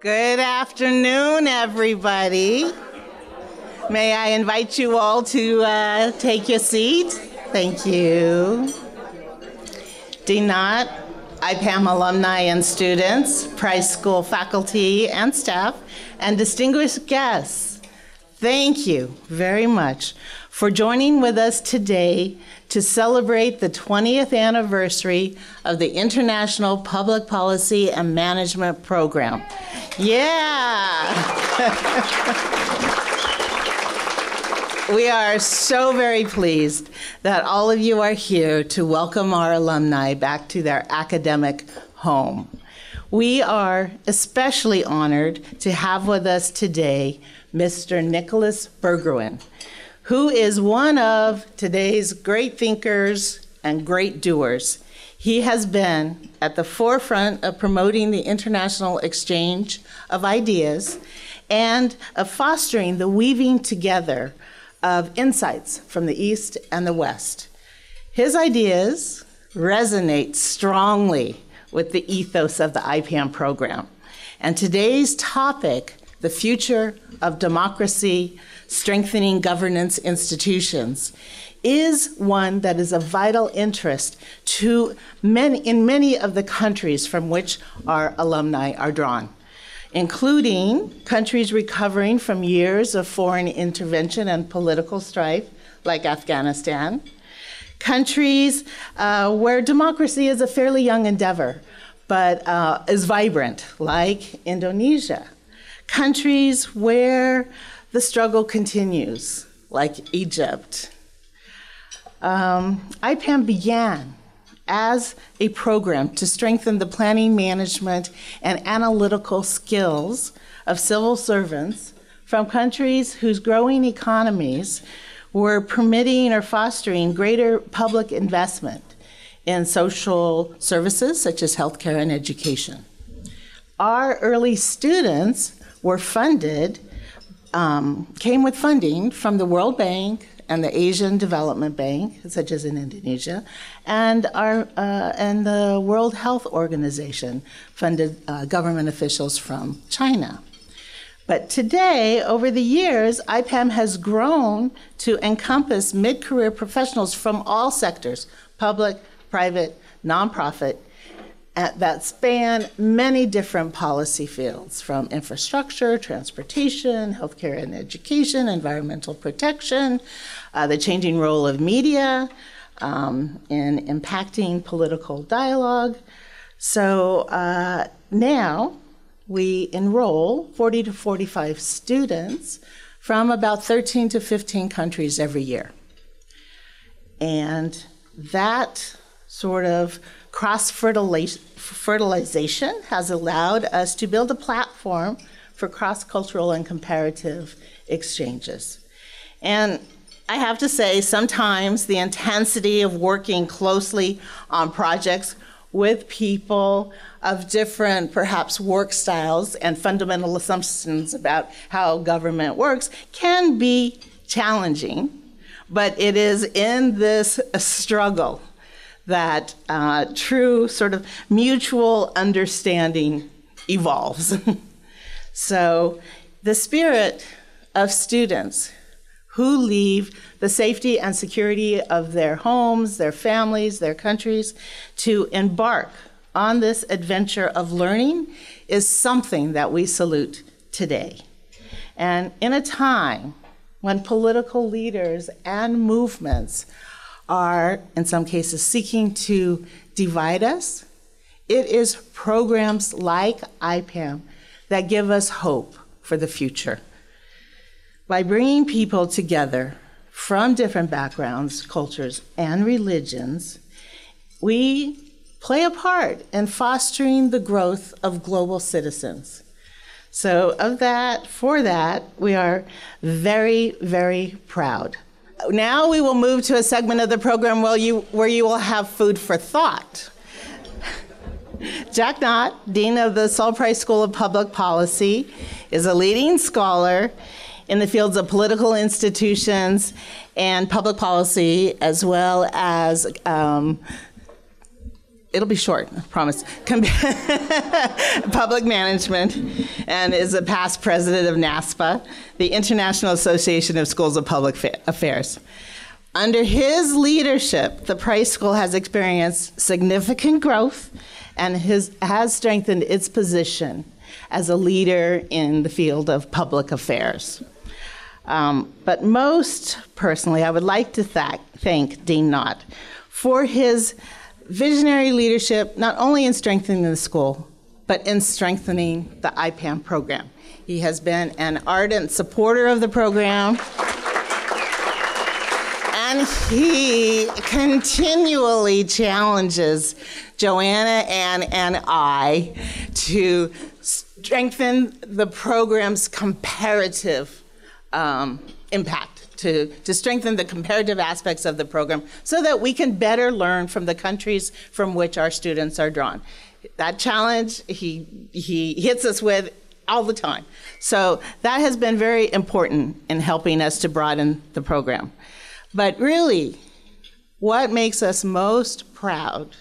Good afternoon, everybody. May I invite you all to take your seat? Thank you. Dean Knott, IPPAM alumni and students, Price School faculty and staff, and distinguished guests, thank you very much for joining with us today to celebrate the 20th anniversary of the International Public Policy and Management Program. Yeah! We are so very pleased that all of you are here to welcome our alumni back to their academic home. We are especially honored to have with us today Mr. Nicolas Berggruen, who is one of today's great thinkers and great doers. He has been at the forefront of promoting the international exchange of ideas and of fostering the weaving together of insights from the East and the West. His ideas resonate strongly with the ethos of the IPPAM program. And today's topic, the future of democracy, strengthening governance institutions, is one that is of vital interest to many of the countries from which our alumni are drawn, including countries recovering from years of foreign intervention and political strife, like Afghanistan, countries where democracy is a fairly young endeavor, but is vibrant, like Indonesia, countries where the struggle continues, like Egypt. IPPAM began as a program to strengthen the planning, management, and analytical skills of civil servants from countries whose growing economies were permitting or fostering greater public investment in social services such as healthcare and education. Our early students were funded, came with funding from the World Bank and the Asian Development Bank, such as in Indonesia, and the World Health Organization funded government officials from China. But today, over the years, IPPAM has grown to encompass mid-career professionals from all sectors, public, private, nonprofit, that span many different policy fields, from infrastructure, transportation, healthcare and education, environmental protection, the changing role of media in impacting political dialogue. So now we enroll 40 to 45 students from about 13 to 15 countries every year. And that sort of cross-fertilization has allowed us to build a platform for cross-cultural and comparative exchanges. And I have to say, sometimes the intensity of working closely on projects with people of different, perhaps, work styles and fundamental assumptions about how government works can be challenging, but it is in this struggle that true sort of mutual understanding evolves. So the spirit of students who leave the safety and security of their homes, their families, their countries, to embark on this adventure of learning is something that we salute today. And in a time when political leaders and movements are, in some cases, seeking to divide us, it is programs like IPPAM that give us hope for the future. By bringing people together from different backgrounds, cultures, and religions, we play a part in fostering the growth of global citizens. So for that, we are very, very proud. Now we will move to a segment of the program where you will have food for thought. Jack Knott, Dean of the USC Price School of Public Policy, is a leading scholar in the fields of political institutions and public policy, as well as it'll be short, I promise, public management, and is a past president of NASPA, the International Association of Schools of Public Affairs. Under his leadership, the Price School has experienced significant growth and has strengthened its position as a leader in the field of public affairs. But most personally, I would like to thank Dean Knott for his visionary leadership, not only in strengthening the school, but in strengthening the IPPAM program. He has been an ardent supporter of the program, and he continually challenges Joanna and I to strengthen the program's comparative impact, to strengthen the comparative aspects of the program so that we can better learn from the countries from which our students are drawn. That challenge he hits us with all the time. So that has been very important in helping us to broaden the program. But really, what makes us most proud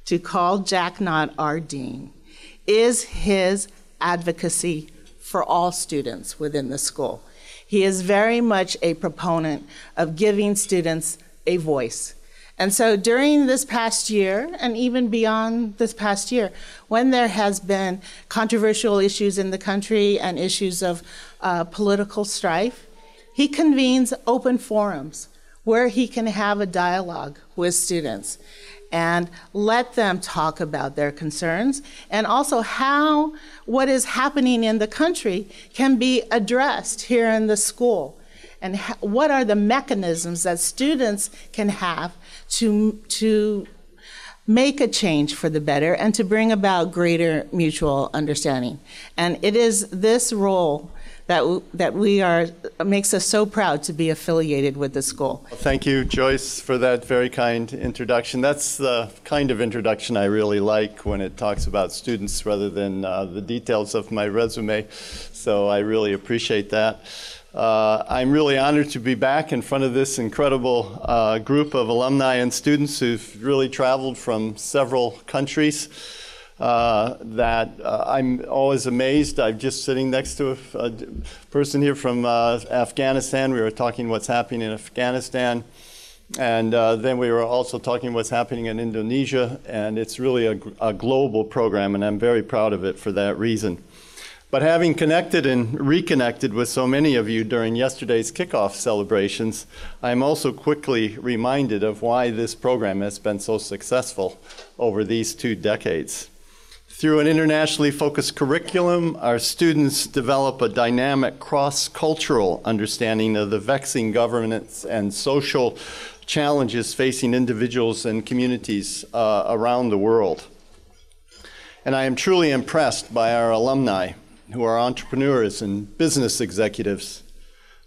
to call Jack Knott our dean is his advocacy for all students within the school. He is very much a proponent of giving students a voice. And so during this past year, and even beyond this past year, when there has been controversial issues in the country and issues of political strife, he convenes open forums where he can have a dialogue with students and let them talk about their concerns, and also how what is happening in the country can be addressed here in the school, and what are the mechanisms that students can have to make a change for the better and to bring about greater mutual understanding. And it is this role that makes us so proud to be affiliated with the school. Well, thank you, Joyce, for that very kind introduction. That's the kind of introduction I really like when it talks about students rather than the details of my resume. So I really appreciate that. I'm really honored to be back in front of this incredible group of alumni and students who've really traveled from several countries. I'm always amazed. I'm just sitting next to a person here from Afghanistan. We were talking what's happening in Afghanistan. And then we were also talking what's happening in Indonesia. And it's really a global program, and I'm very proud of it for that reason. But having connected and reconnected with so many of you during yesterday's kickoff celebrations, I'm also quickly reminded of why this program has been so successful over these 2 decades. Through an internationally focused curriculum, our students develop a dynamic cross-cultural understanding of the vexing governance and social challenges facing individuals and communities around the world. And I am truly impressed by our alumni, who are entrepreneurs and business executives,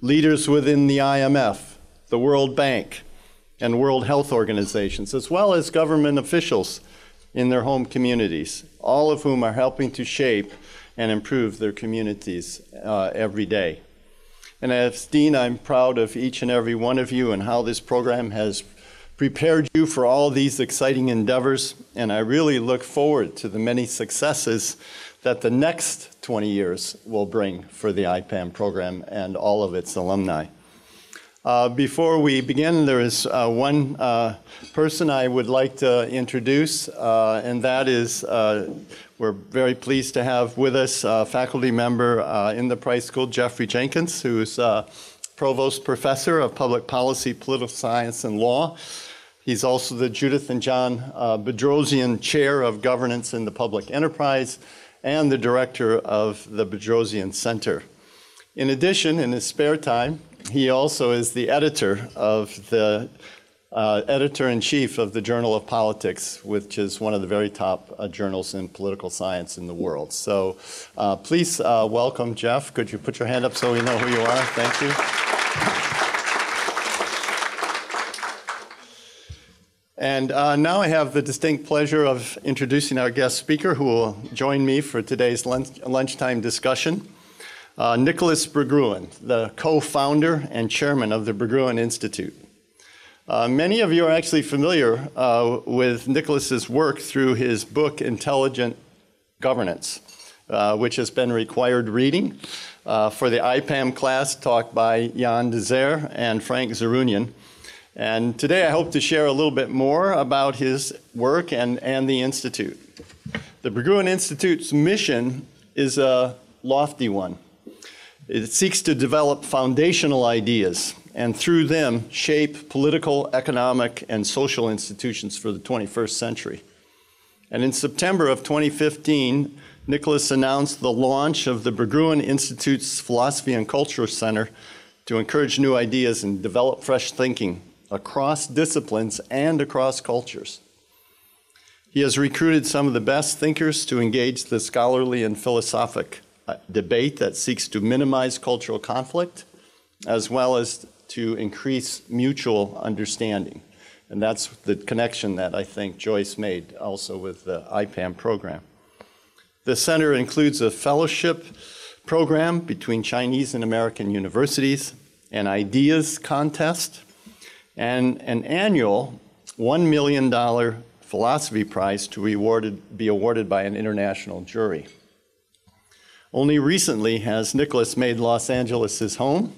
leaders within the IMF, the World Bank, and World Health Organizations, as well as government officials in their home communities, all of whom are helping to shape and improve their communities every day. And as Dean, I'm proud of each and every one of you and how this program has prepared you for all these exciting endeavors, and I really look forward to the many successes that the next 20 years will bring for the IPPAM program and all of its alumni. Before we begin, there is one person I would like to introduce, and that is, we're very pleased to have with us a faculty member in the Price School, Jeffrey Jenkins, who is Provost Professor of Public Policy, Political Science, and Law. He's also the Judith and John Bedrosian Chair of Governance in the Public Enterprise and the Director of the Bedrosian Center. In addition, in his spare time, he also is the editor of the editor-in-chief of the Journal of Politics, which is one of the very top journals in political science in the world. So please welcome Jeff. Could you put your hand up so we know who you are? Thank you. And now I have the distinct pleasure of introducing our guest speaker who will join me for today's lunchtime discussion. Nicolas Berggruen, the co-founder and chairman of the Berggruen Institute. Many of you are actually familiar with Nicolas's work through his book, Intelligent Governance, which has been required reading for the IPPAM class taught by Jan de Zeer and Frank Zerunian. And today I hope to share a little bit more about his work and the Institute. The Berggruen Institute's mission is a lofty one. It seeks to develop foundational ideas and through them shape political, economic, and social institutions for the 21st century. And in September of 2015, Nicolas announced the launch of the Berggruen Institute's Philosophy and Culture Center to encourage new ideas and develop fresh thinking across disciplines and across cultures. He has recruited some of the best thinkers to engage the scholarly and philosophic debate that seeks to minimize cultural conflict, as well as to increase mutual understanding. And that's the connection that I think Joyce made also with the IPPAM program. The center includes a fellowship program between Chinese and American universities, an ideas contest, and an annual $1 million philosophy prize to be awarded by an international jury. Only recently has Nicolas made Los Angeles his home.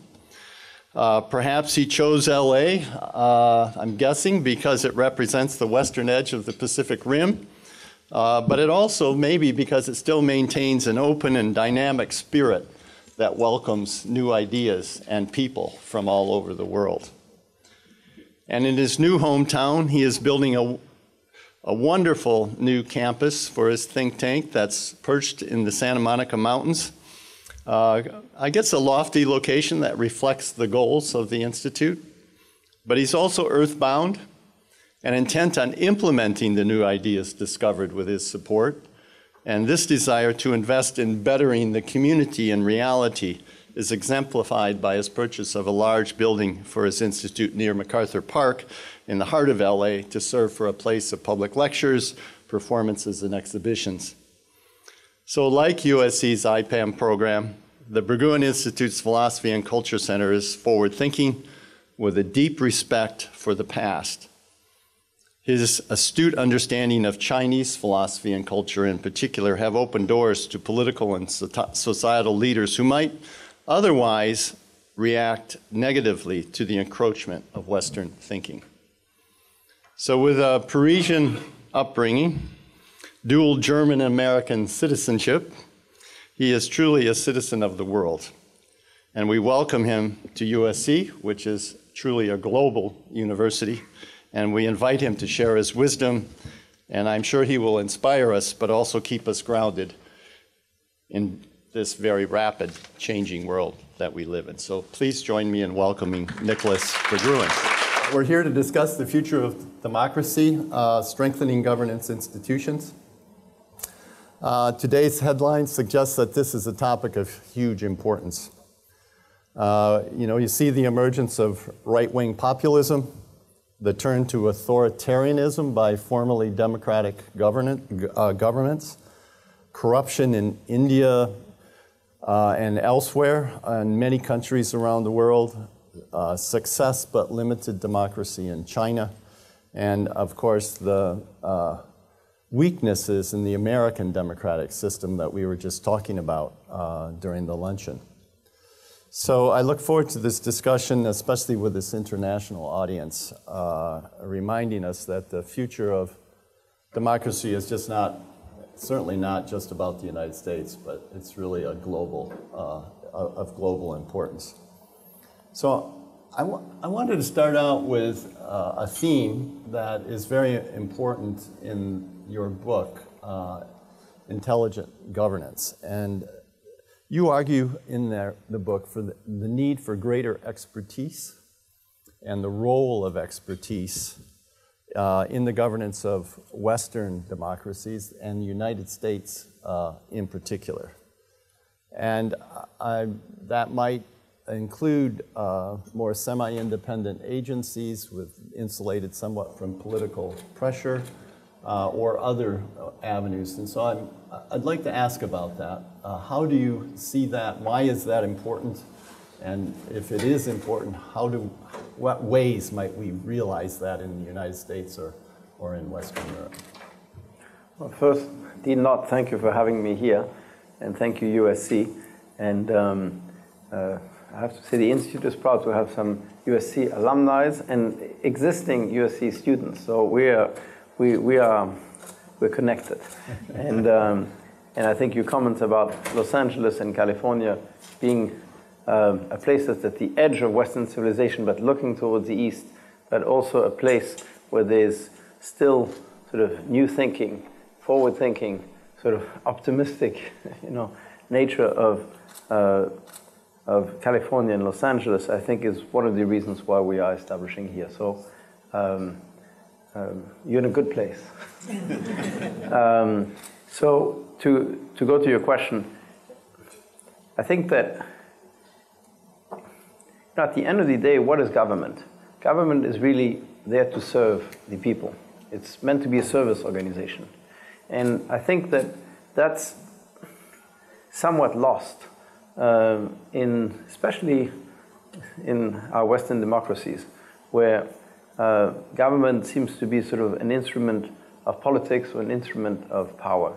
Perhaps he chose LA, I'm guessing, because it represents the western edge of the Pacific Rim, but it also maybe because it still maintains an open and dynamic spirit that welcomes new ideas and people from all over the world. And in his new hometown, he is building a wonderful new campus for his think tank that's perched in the Santa Monica Mountains. I guess a lofty location that reflects the goals of the Institute, but he's also earthbound and intent on implementing the new ideas discovered with his support. And this desire to invest in bettering the community in reality is exemplified by his purchase of a large building for his institute near MacArthur Park in the heart of LA to serve for a place of public lectures, performances, and exhibitions. So like USC's IPPAM program, the Berggruen Institute's Philosophy and Culture Center is forward-thinking with a deep respect for the past. His astute understanding of Chinese philosophy and culture in particular have opened doors to political and societal leaders who might otherwise react negatively to the encroachment of Western thinking. So with a Parisian upbringing, dual German and American citizenship, he is truly a citizen of the world. And we welcome him to USC, which is truly a global university, and we invite him to share his wisdom, and I'm sure he will inspire us, but also keep us grounded in this very rapid changing world that we live in. So please join me in welcoming Nicolas Berggruen. We're here to discuss the future of democracy, strengthening governance institutions. Today's headline suggests that this is a topic of huge importance. You see the emergence of right-wing populism, the turn to authoritarianism by formerly democratic governments, corruption in India and elsewhere, in many countries around the world, success but limited democracy in China, and of course the weaknesses in the American democratic system that we were just talking about during the luncheon. So I look forward to this discussion, especially with this international audience, reminding us that the future of democracy is just not, certainly not just about the United States, but it's really a global, of global importance. So I wanted to start out with a theme that is very important in your book, Intelligent Governance. And you argue in the book for the need for greater expertise and the role of expertise in the governance of Western democracies and the United States in particular. And that might include more semi-independent agencies insulated somewhat from political pressure or other avenues. And so I'd like to ask about that. How do you see that? Why is that important? And if it is important, what ways might we realize that in the United States or in Western Europe? Well, first, Dean Knott, thank you for having me here, and thank you, USC. And I have to say the Institute is proud to have some USC alumni and existing USC students. So we're connected. And I think your comments about Los Angeles and California being a place that's at the edge of Western civilization, but looking towards the East, but also a place where there's still sort of new thinking, forward thinking, sort of optimistic, nature of California and Los Angeles, I think is one of the reasons why we are establishing here. So you're in a good place. So to go to your question, I think that at the end of the day, what is government? Government is really there to serve the people. It's meant to be a service organization. And I think that that's somewhat lost, especially in our Western democracies, where government seems to be sort of an instrument of politics or an instrument of power.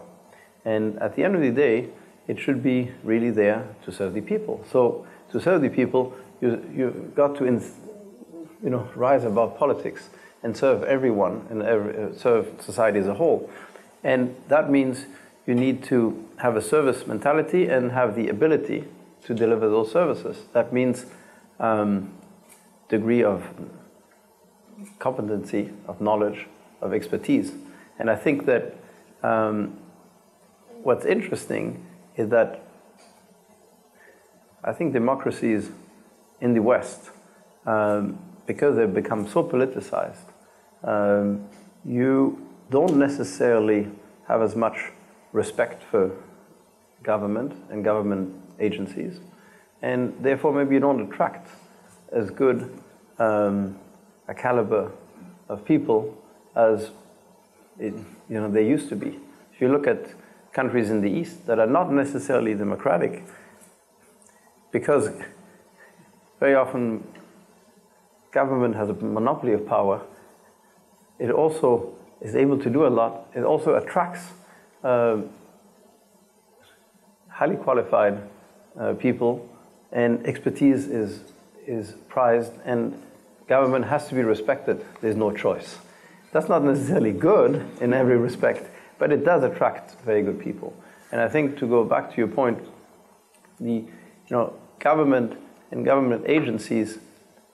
And at the end of the day, it should be really there to serve the people. So to serve the people, you've got to rise above politics and serve everyone and serve society as a whole. And that means you need to have a service mentality and have the ability to deliver those services. That means degree of competency, of knowledge, of expertise. And I think that what's interesting is that I think democracies in the West, because they've become so politicized, you don't necessarily have as much respect for government and government agencies, and therefore maybe you don't attract as good a caliber of people as they used to be. If you look at countries in the East that are not necessarily democratic, because very often government has a monopoly of power, it also is able to do a lot. It also attracts highly qualified people, and expertise is prized, and government has to be respected. There's no choice. That's not necessarily good in every respect, but it does attract very good people. And I think, to go back to your point, the government and government agencies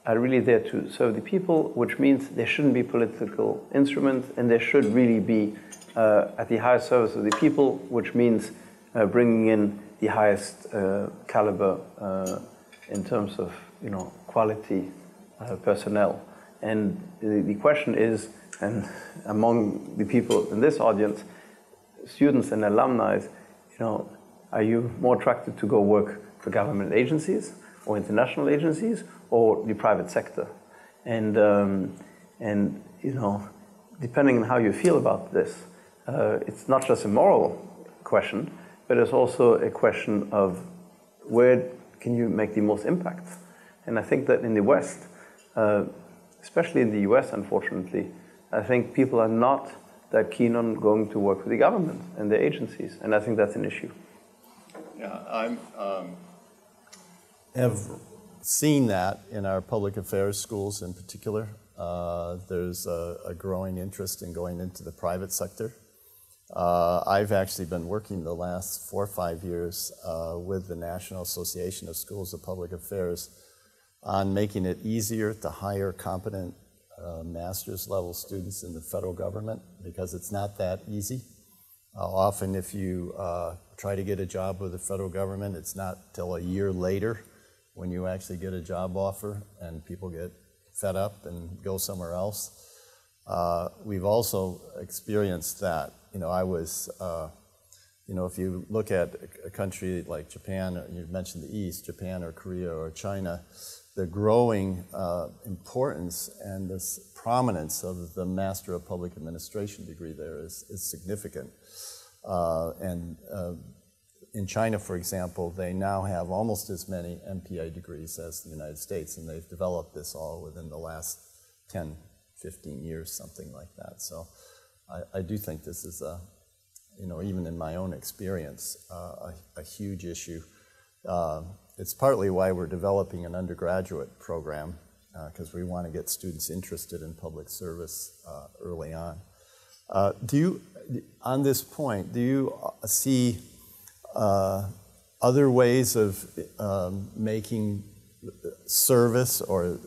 are really there to serve the people, which means there shouldn't be political instruments, and there should really be at the highest service of the people, which means bringing in the highest caliber in terms of quality personnel. And the question is, and among the people in this audience, students and alumni, are you more attracted to go work for government agencies or international agencies or the private sector? And depending on how you feel about this, it's not just a moral question, but it's also a question of where can you make the most impact. And I think that in the West, especially in the US, unfortunately, I think people are not that keen on going to work for the government and their agencies, and I think that's an issue. Yeah, I have seen that in our public affairs schools in particular. There's a growing interest in going into the private sector. I've actually been working the last 4 or 5 years with the National Association of Schools of Public Affairs on making it easier to hire competent master's level students in the federal government, because it's not that easy. Often if you try to get a job with the federal government, it's not till a year later when you actually get a job offer, and people get fed up and go somewhere else. We've also experienced that. I was, if you look at a country like Japan, or you mentioned the East, Japan or Korea or China, the growing importance and this prominence of the Master of Public Administration degree there is significant. And in China, for example, they now have almost as many MPA degrees as the United States, and they've developed this all within the last 10, 15 years, something like that. So I do think this is a, even in my own experience, a huge issue. It's partly why we're developing an undergraduate program, because we want to get students interested in public service early on. On this point, do you see other ways of making service or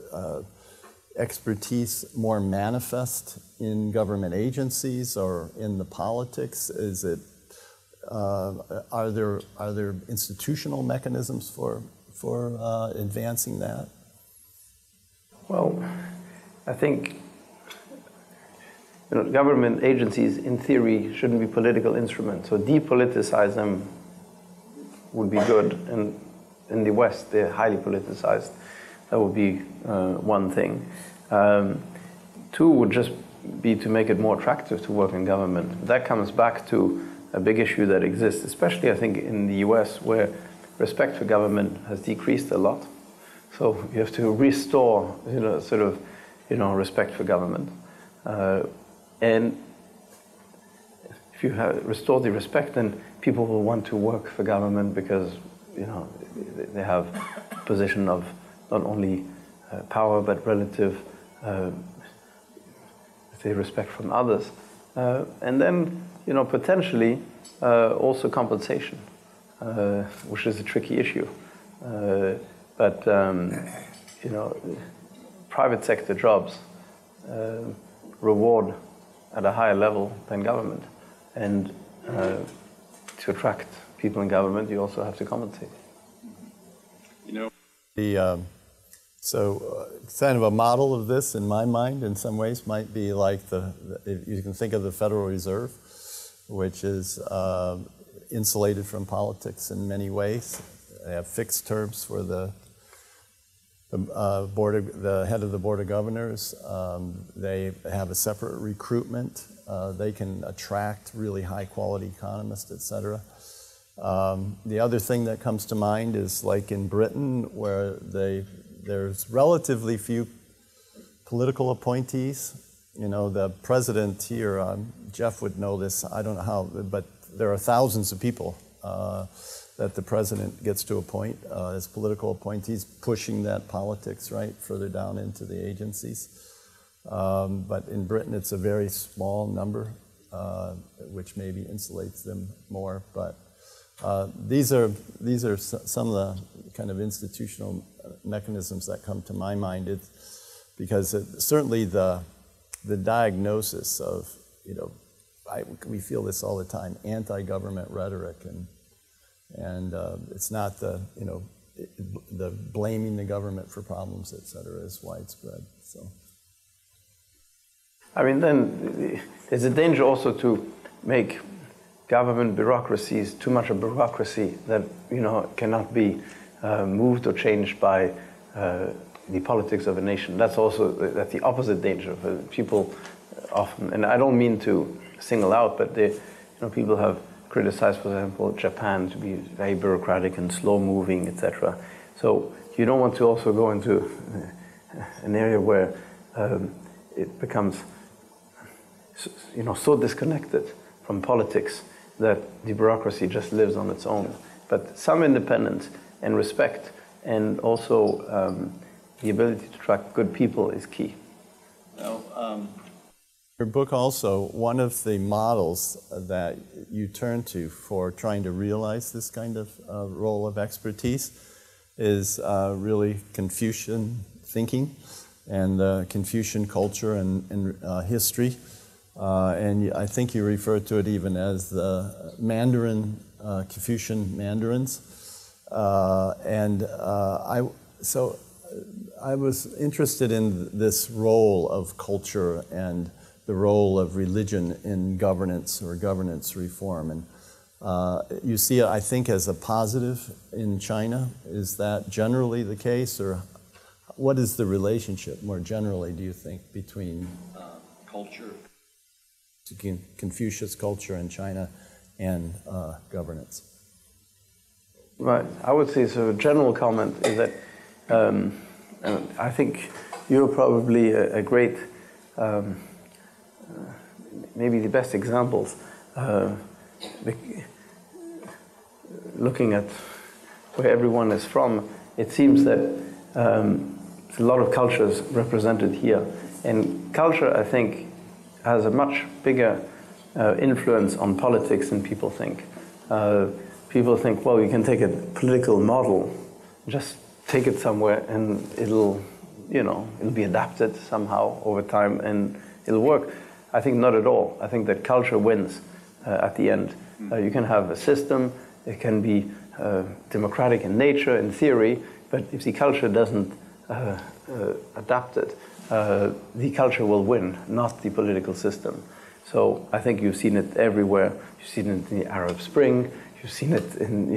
expertise more manifest in government agencies or in the politics? Is it are there institutional mechanisms for advancing that? Well, I think government agencies, in theory, shouldn't be political instruments. So depoliticize them would be good. And in the West, they're highly politicized. That would be one thing. Two would just be to make it more attractive to work in government. That comes back to a big issue that exists, especially I think in the US, where respect for government has decreased a lot. So you have to restore, respect for government. And if you restore the respect, then people will want to work for government because, they have a position of not only power but relative, respect from others. And then, potentially also compensation, which is a tricky issue. But private sector jobs reward at a higher level than government. And to attract people in government, you also have to compensate. So kind of a model of this, in my mind, in some ways, might be like you can think of the Federal Reserve, which is insulated from politics in many ways. They have fixed terms for the head of the Board of Governors. They have a separate recruitment. They can attract really high-quality economists, et cetera. The other thing that comes to mind is like in Britain, where there's relatively few political appointees. The president here, Jeff would know this, I don't know how, but there are thousands of people that the president gets to appoint as political appointees, pushing that politics right further down into the agencies. But in Britain, it's a very small number, which maybe insulates them more. But these are some of the kind of institutional mechanisms that come to my mind. Because certainly the diagnosis of, we feel this all the time, anti-government rhetoric, and it's not the blaming the government for problems, et cetera, is widespread. So, I mean, then there's a danger also to make government bureaucracies too much a bureaucracy that cannot be moved or changed by the politics of a nation. That's the opposite danger for people often. And I don't mean to single out, but people have criticized, for example, Japan to be very bureaucratic and slow-moving, etc. So you don't want to also go into an area where it becomes, so disconnected from politics that the bureaucracy just lives on its own. But some independence and respect, and also the ability to attract good people is key. Well, your book also, one of the models that you turn to for trying to realize this kind of role of expertise is really Confucian thinking and Confucian culture and history. And I think you refer to it even as the Mandarin, Confucian Mandarins. So I was interested in this role of culture and the role of religion in governance or governance reform. And you see it, I think, as a positive in China. Is that generally the case, or what is the relationship more generally, do you think, between culture, Confucius culture in China, and governance? Right. I would say sort of a general comment is that I think you're probably a great, maybe the best examples, looking at where everyone is from. It seems that there's a lot of cultures represented here. And culture, I think, has a much bigger influence on politics than people think. People think, well, you can take a political model, just take it somewhere, and it'll be adapted somehow over time, and it'll work. I think not at all. I think that culture wins at the end. You can have a system, it can be democratic in nature, in theory, but if the culture doesn't adapt it, the culture will win, not the political system. So I think you've seen it everywhere. You've seen it in the Arab Spring. You've seen it in,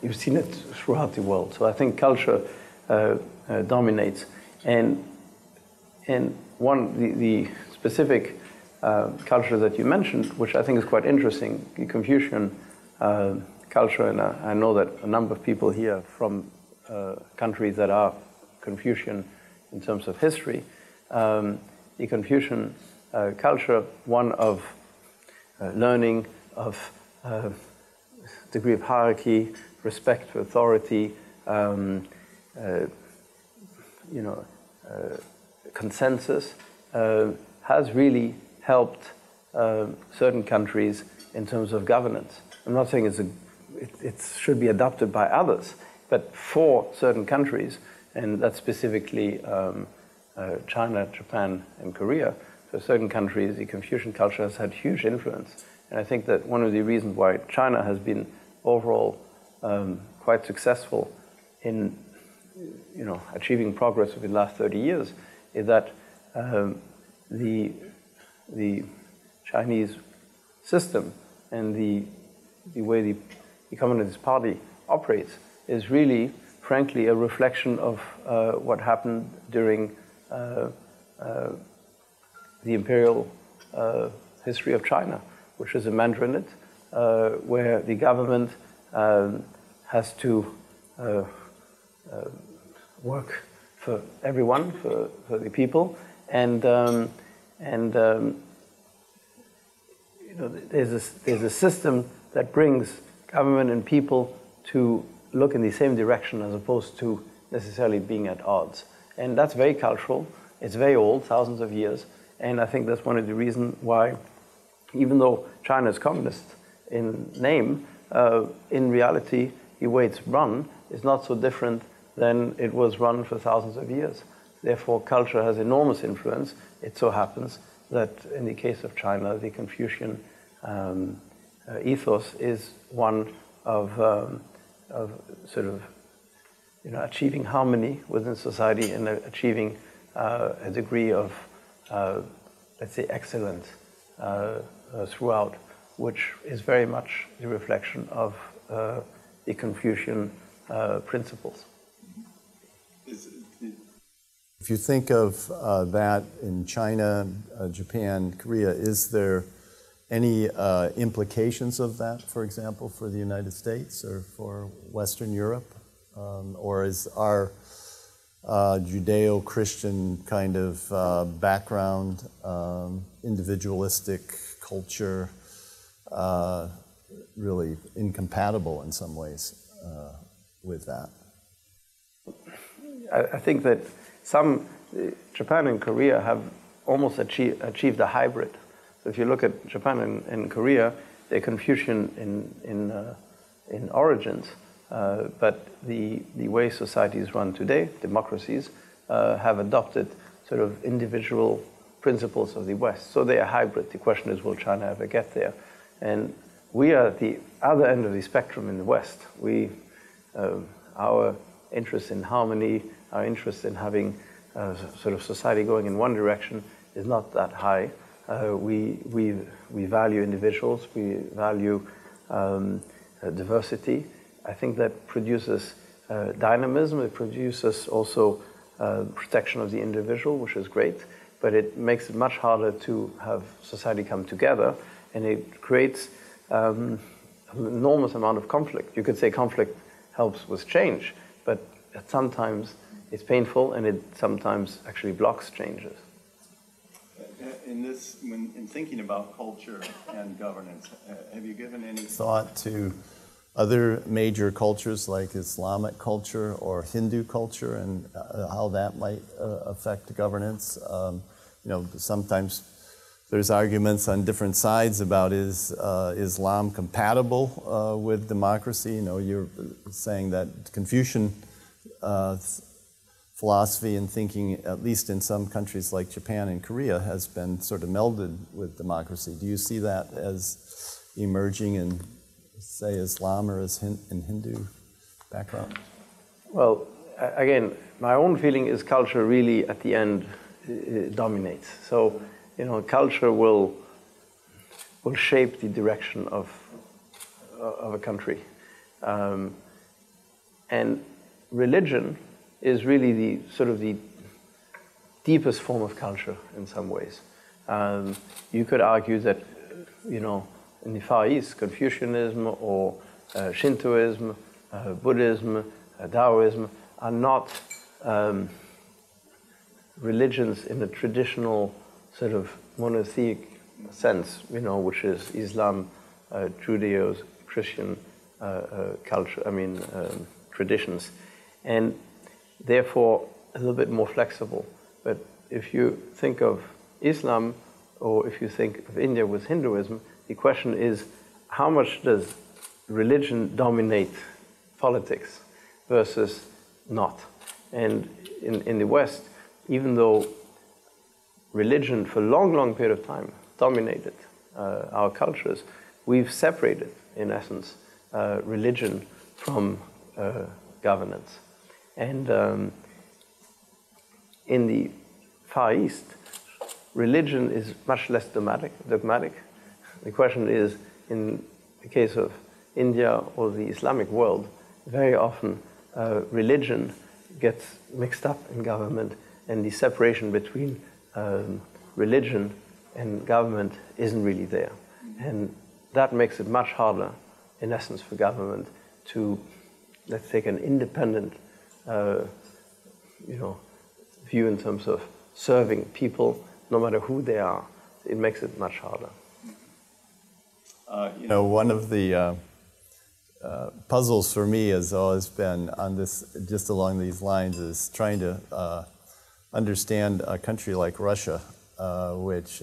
you've seen it throughout the world. So I think culture dominates. And the specific culture that you mentioned, which I think is quite interesting, the Confucian culture, and I know that a number of people here from countries that are Confucian in terms of history, the Confucian culture, one of learning, of degree of hierarchy, respect for authority, consensus, has really helped certain countries in terms of governance. I'm not saying it should be adopted by others, but for certain countries, and that's specifically China, Japan, and Korea, for certain countries, the Confucian culture has had huge influence. And I think that one of the reasons why China has been overall quite successful in achieving progress over the last 30 years is that the Chinese system and the way the Communist Party operates is really, frankly, a reflection of what happened during the imperial history of China, which is a mandarinate, where the government has to work for everyone, for the people, and there's a system that brings government and people to look in the same direction as opposed to necessarily being at odds. And that's very cultural. It's very old, thousands of years. And I think that's one of the reasons why, even though China is communist in name, in reality, the way it's run is not so different than it was run for thousands of years. Therefore, culture has enormous influence. It so happens that in the case of China, the Confucian ethos is one of sort of achieving harmony within society and achieving a degree of let's say excellence throughout, which is very much the reflection of the Confucian principles. If you think of that in China, Japan, Korea, is there any implications of that, for example, for the United States or for Western Europe? Or is our Judeo-Christian kind of background, individualistic culture, really incompatible in some ways with that? I think that Japan and Korea have almost achieved a hybrid. So if you look at Japan and Korea, they're Confucian in origins, but the way societies run today, democracies, have adopted sort of individual principles of the West. So they are hybrid. The question is, will China ever get there? And we are at the other end of the spectrum in the West. Our interest in harmony, our interest in having sort of society going in one direction is not that high. We value individuals, we value diversity. I think that produces dynamism, it produces also protection of the individual, which is great, but it makes it much harder to have society come together, and it creates a an enormous amount of conflict. You could say conflict helps with change, but sometimes it's painful and it sometimes actually blocks changes. In thinking about culture and governance, have you given any thought to other major cultures like Islamic culture or Hindu culture and how that might affect governance? Sometimes there's arguments on different sides about is Islam compatible with democracy? You're saying that Confucian philosophy and thinking, at least in some countries like Japan and Korea, has been sort of melded with democracy. Do you see that as emerging in, say, Islam or as in Hindu background? Well, again, my own feeling is culture really at the end dominates. So, culture will shape the direction of a country. And religion is really the deepest form of culture in some ways. You could argue that, in the Far East, Confucianism or Shintoism, Buddhism, Taoism are not religions in a traditional sort of monotheic sense, which is Islam, Judeo-Christian culture, traditions. And therefore, a little bit more flexible. But if you think of Islam, or if you think of India with Hinduism, the question is, how much does religion dominate politics versus not? And in the West, even though religion for a long, long period of time dominated our cultures, we've separated, in essence, religion from governance. And in the Far East, religion is much less dogmatic. The question is, in the case of India or the Islamic world, very often religion gets mixed up in government, and the separation between religion and government isn't really there. And that makes it much harder, in essence, for government to, let's take an independent view in terms of serving people, no matter who they are. It makes it much harder. One of the puzzles for me has always been on this, just along these lines, is trying to understand a country like Russia, which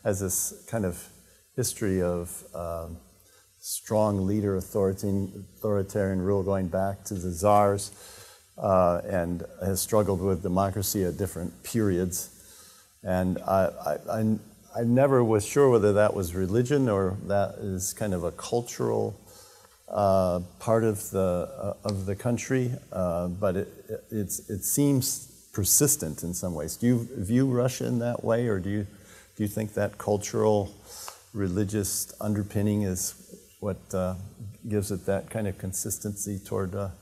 has this kind of history of strong leader, authoritarian rule going back to the czars, and has struggled with democracy at different periods. And I never was sure whether that was religion or that is kind of a cultural part of the country, but it seems persistent in some ways. Do you view Russia in that way, or do you think that cultural, religious underpinning is what gives it that kind of consistency toward a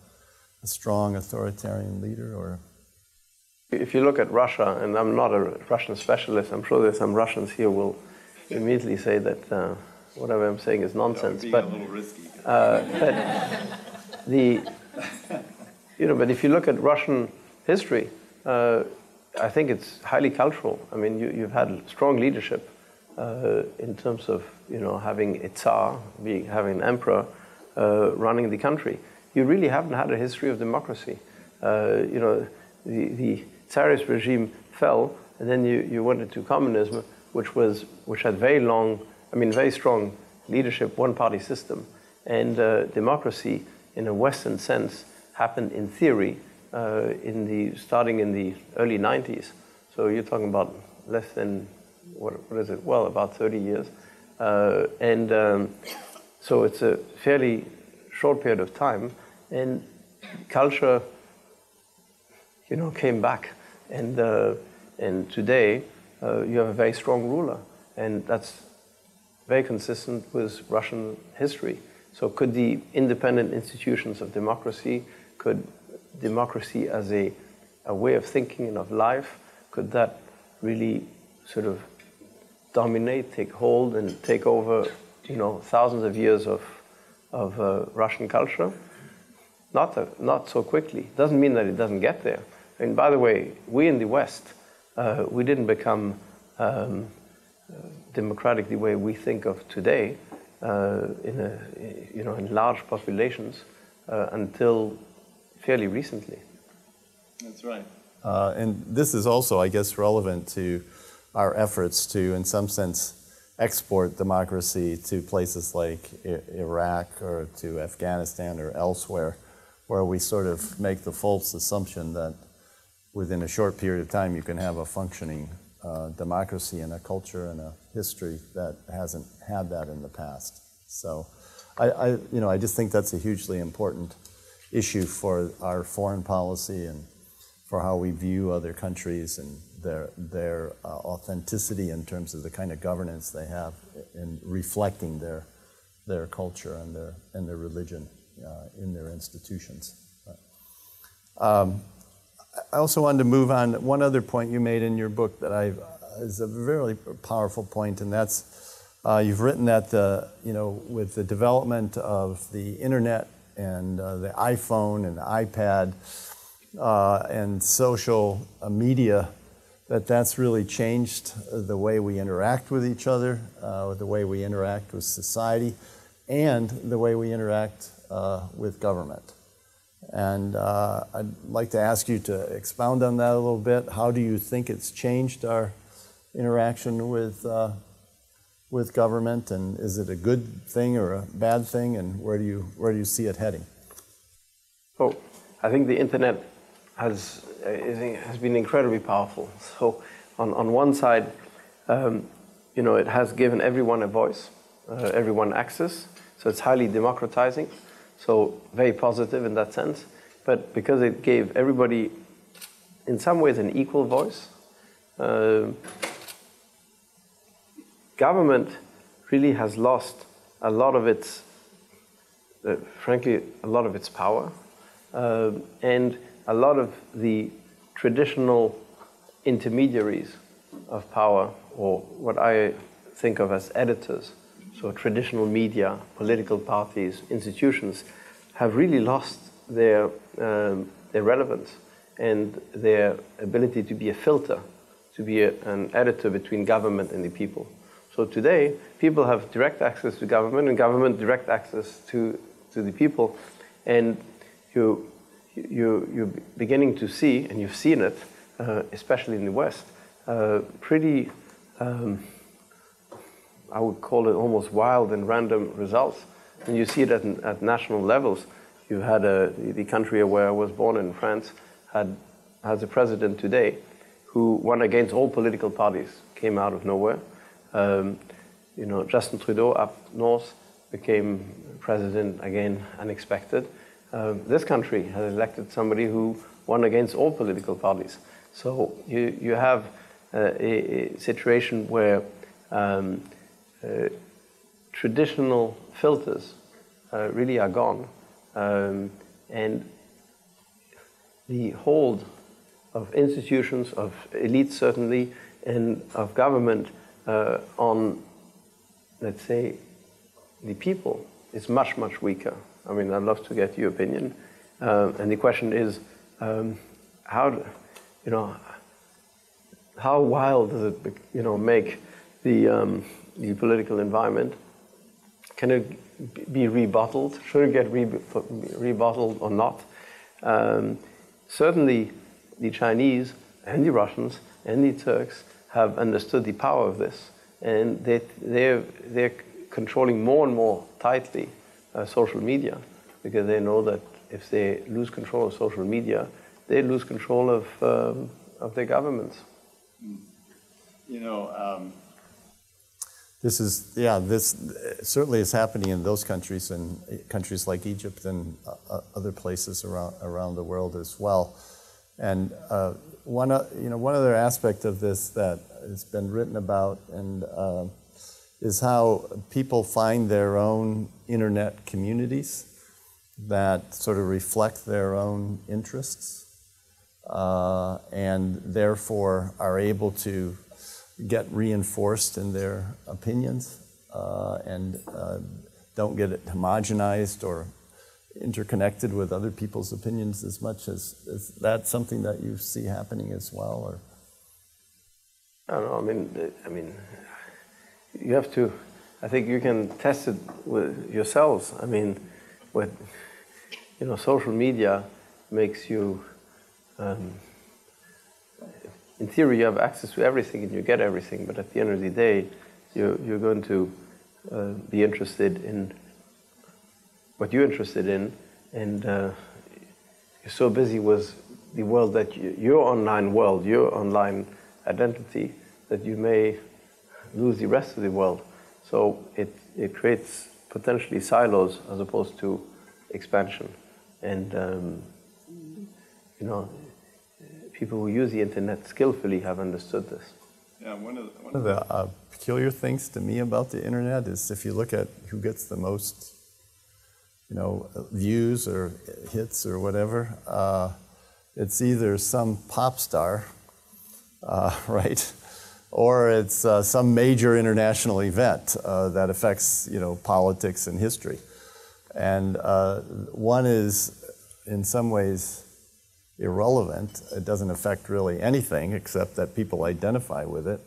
strong authoritarian leader? Or if you look at Russia, and I'm not a Russian specialist, I'm sure there's some Russians here will immediately say that whatever I'm saying is nonsense. But a little risky. But if you look at Russian history, I think it's highly cultural. I mean, you've had strong leadership in terms of having a Tsar, having an emperor running the country. You really haven't had a history of democracy. The Tsarist regime fell, and then you went into communism, which had very strong leadership, one-party system, and democracy in a Western sense happened in theory starting in the early 90s. So you're talking about less than about 30 years, so it's a fairly short period of time, and culture came back, and today you have a very strong ruler, and that's very consistent with Russian history. So could the independent institutions of democracy, could democracy as a way of thinking and of life, could that really sort of dominate, take hold, and take over thousands of years of of Russian culture? Not so quickly. Doesn't mean that it doesn't get there. And by the way, we in the West, we didn't become democratic the way we think of today in large populations until fairly recently. That's right. And this is also, I guess, relevant to our efforts to, in some sense, export democracy to places like Iraq or to Afghanistan or elsewhere, where we sort of make the false assumption that within a short period of time you can have a functioning democracy and a culture and a history that hasn't had that in the past. So I just think that's a hugely important issue for our foreign policy and for how we view other countries and their authenticity in terms of the kind of governance they have in reflecting their culture and their religion in their institutions. I also wanted to move on. One other point you made in your book that is a very powerful point, and that's you've written that with the development of the internet and the iPhone and the iPad and social media, that's really changed the way we interact with each other, the way we interact with society, and the way we interact with government. And I'd like to ask you to expound on that a little bit. How do you think it's changed our interaction with government, and is it a good thing or a bad thing, and where do you see it heading? Oh, I think the internet has been incredibly powerful. So on one side, it has given everyone a voice, everyone access. So it's highly democratizing. So very positive in that sense. But because it gave everybody, in some ways, an equal voice, government really has lost a lot of its, frankly, a lot of its power. And a lot of the traditional intermediaries of power, or what I think of as editors, so traditional media, political parties, institutions, have really lost their relevance and their ability to be a filter, to be an editor between government and the people. So today, people have direct access to government and government direct access to the people. And you're beginning to see, and you've seen it, especially in the West, pretty, I would call it almost wild and random results. And you see it at national levels. You had the country where I was born in, France, has a president today who won against all political parties, came out of nowhere. Justin Trudeau up north became president again, unexpected. This country has elected somebody who won against all political parties. So you have a situation where traditional filters really are gone. And the hold of institutions, of elites certainly, and of government on, let's say, the people is much, much weaker. I mean, I'd love to get your opinion. And the question is, how wild does it, make the political environment? Can it be rebottled? Should it get rebottled or not? Certainly, the Chinese and the Russians and the Turks have understood the power of this, and they're controlling more and more tightly social media, because they know that if they lose control of social media, they lose control of their governments. This certainly is happening in those countries, and countries like Egypt and other places around the world as well. And one other aspect of this that has been written about and is how people find their own internet communities that sort of reflect their own interests and therefore are able to get reinforced in their opinions and don't get it homogenized or interconnected with other people's opinions as much. Is that something that you see happening as well? Or? I don't know. I mean, you have to. I think you can test it with yourselves. I mean, with social media makes you. In theory, you have access to everything and you get everything, but at the end of the day, you're going to be interested in what you're interested in, and you're so busy with the world that your online world, your online identity, that you may lose the rest of the world. So it creates potentially silos as opposed to expansion, and people who use the internet skillfully have understood this. Yeah, one of the peculiar things to me about the internet is if you look at who gets the most, views or hits or whatever, it's either some pop star, right, or it's some major international event that affects, politics and history. And one is, in some ways, irrelevant. It doesn't affect really anything except that people identify with it.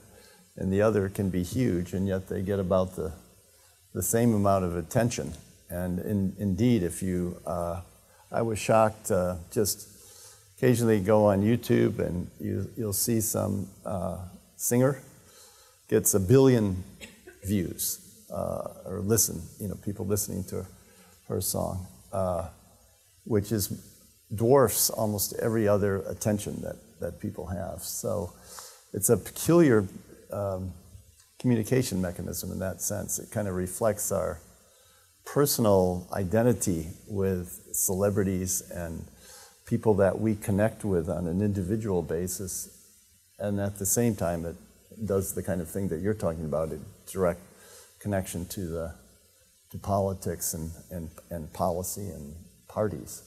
And the other can be huge, and yet they get about the same amount of attention. And indeed, if you, I was shocked, just occasionally go on YouTube and you'll see some singer gets 1 billion views, or people listening to her song, which dwarfs almost every other attention that people have. So it's a peculiar communication mechanism in that sense. It kind of reflects our personal identity with celebrities and people that we connect with on an individual basis, and at the same time it does the kind of thing that you're talking about, a direct connection to politics and policy and parties.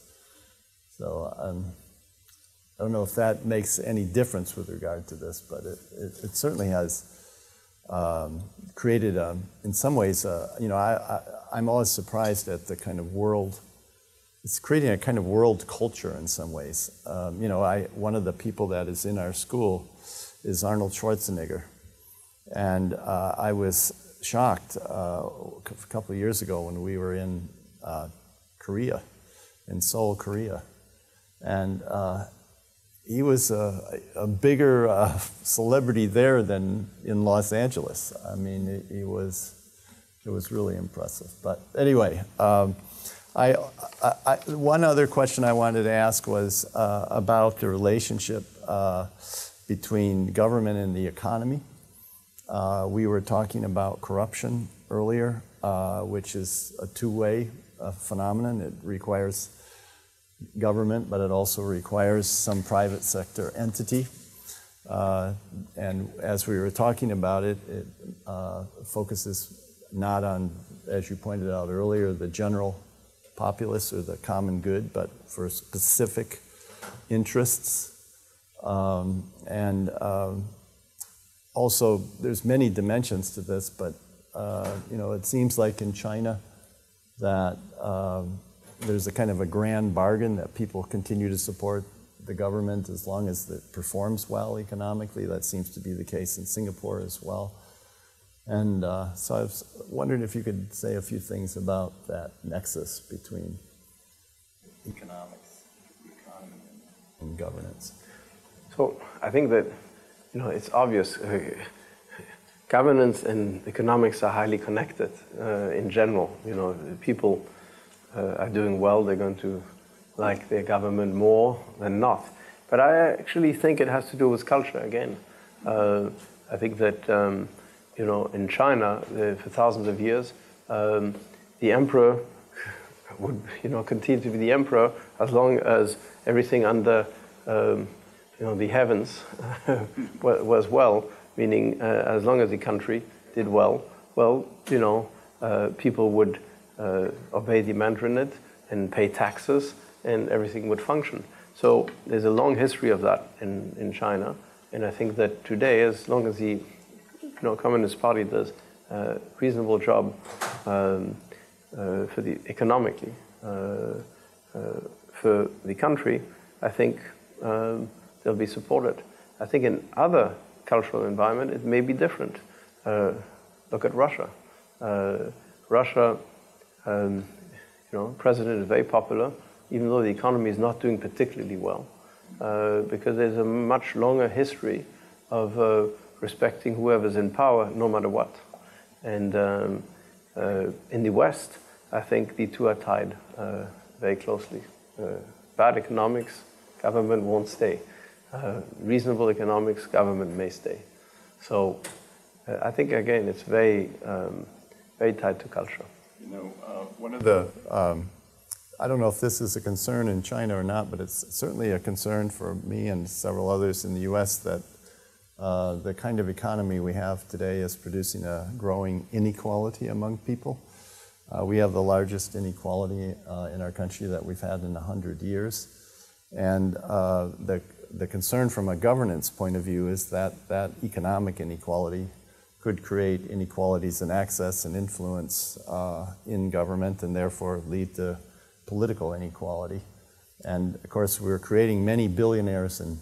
So I don't know if that makes any difference with regard to this, but it certainly has created, in some ways, I'm always surprised at the kind of world. It's creating a kind of world culture in some ways. One of the people that is in our school is Arnold Schwarzenegger, and I was shocked a couple of years ago when we were in Korea, in Seoul, Korea, and he was a bigger celebrity there than in Los Angeles. I mean, it was really impressive. But anyway, one other question I wanted to ask was about the relationship between government and the economy. We were talking about corruption earlier, which is a two-way phenomenon. It requires government, but it also requires some private sector entity. And as we were talking about it, it focuses not on, as you pointed out earlier, the general populace or the common good, but for specific interests. Also, there's many dimensions to this, but it seems like in China that there's a kind of a grand bargain that people continue to support the government as long as it performs well economically. That seems to be the case in Singapore as well. And so I was wondering if you could say a few things about that nexus between economics, economy, and governance. So I think that it's obvious. Governance and economics are highly connected in general. People are doing well, they're going to like their government more than not. But I actually think it has to do with culture again. I think that in China, for thousands of years, the emperor would continue to be the emperor as long as everything under the heavens was well, meaning as long as the country did well, people would obey the mandarinate and pay taxes, and everything would function. So there's a long history of that in China, and I think that today, as long as the Communist Party does a reasonable job for the economically for the country, I think they'll be supported. I think in other cultural environment it may be different. Look at Russia. Russia, president is very popular, even though the economy is not doing particularly well, because there's a much longer history of respecting whoever's in power, no matter what. And in the West, I think the two are tied very closely. Bad economics, government won't stay. Reasonable economics, government may stay. So I think, again, it's very, very tied to culture. One of the, I don't know if this is a concern in China or not, but it's certainly a concern for me and several others in the US that the kind of economy we have today is producing a growing inequality among people. We have the largest inequality in our country that we've had in 100 years. And the concern from a governance point of view is that that economic inequality could create inequalities in access and influence in government and therefore lead to political inequality. And of course, we're creating many billionaires in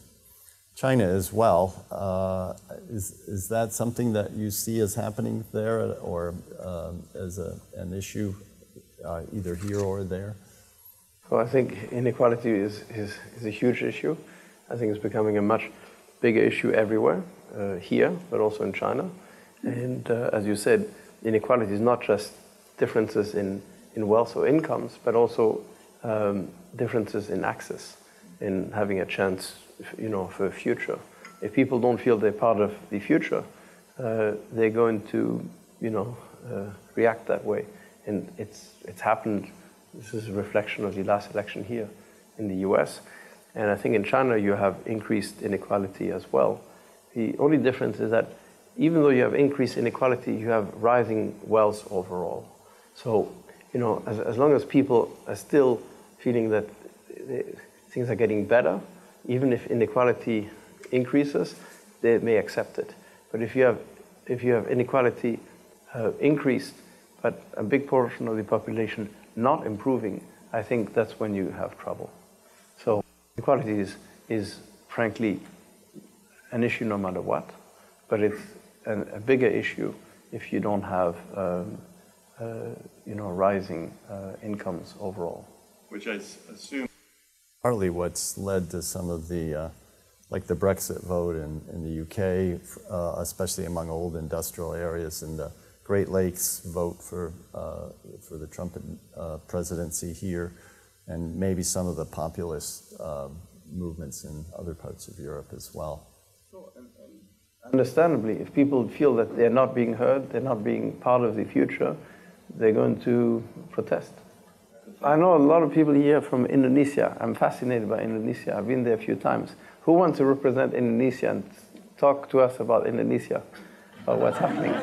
China as well. Is that something that you see as happening there or as an issue either here or there? Well, I think inequality is a huge issue. I think it's becoming a much bigger issue everywhere, here, but also in China. And as you said, inequality is not just differences in wealth or incomes, but also differences in access, in having a chance, for a future. If people don't feel they're part of the future, they're going to, react that way. And it's happened. This is a reflection of the last election here in the US. And I think in China you have increased inequality as well. The only difference is that even though you have increased inequality, you have rising wealth overall. So, as long as people are still feeling that things are getting better, even if inequality increases, they may accept it. But if you have inequality increased, but a big portion of the population not improving, I think that's when you have trouble. So inequality is frankly an issue no matter what, but it's a bigger issue if you don't have rising incomes overall. Which I assume partly what's led to some of the like the Brexit vote in the UK, especially among old industrial areas, and the Great Lakes vote for the Trump presidency here, and maybe some of the populist movements in other parts of Europe as well. Understandably, if people feel that they're not being heard, they're not being part of the future, they're going to protest. I know a lot of people here from Indonesia. I'm fascinated by Indonesia. I've been there a few times. Who wants to represent Indonesia and talk to us about Indonesia, about what's happening?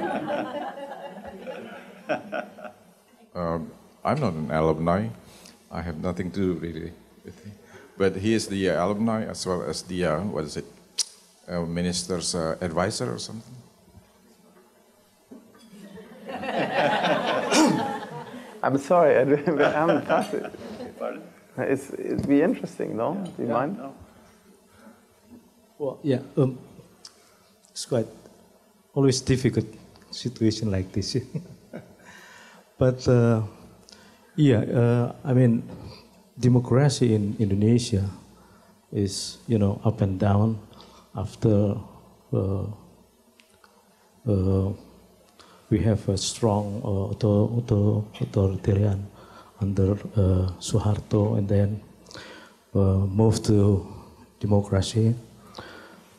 I'm not an alumni. I have nothing to do really with it. But he is the alumni as well as the, minister's advisor or something. I'm sorry, I'm fascinated. It'd be interesting, no? Do you mind? No. Well, yeah, it's quite always difficult situation like this. But democracy in Indonesia is, up and down after we have a strong authoritarian under Suharto, and then moved to democracy.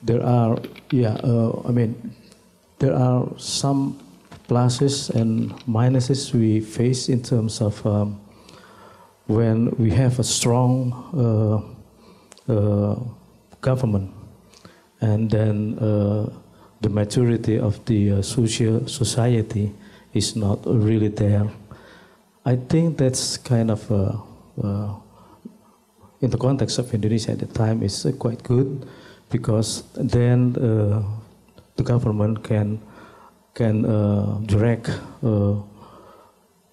There are, there are some pluses and minuses we face in terms of when we have a strong government, and then the maturity of the society is not really there. I think that's kind of, in the context of Indonesia at the time, is quite good, because then the government can direct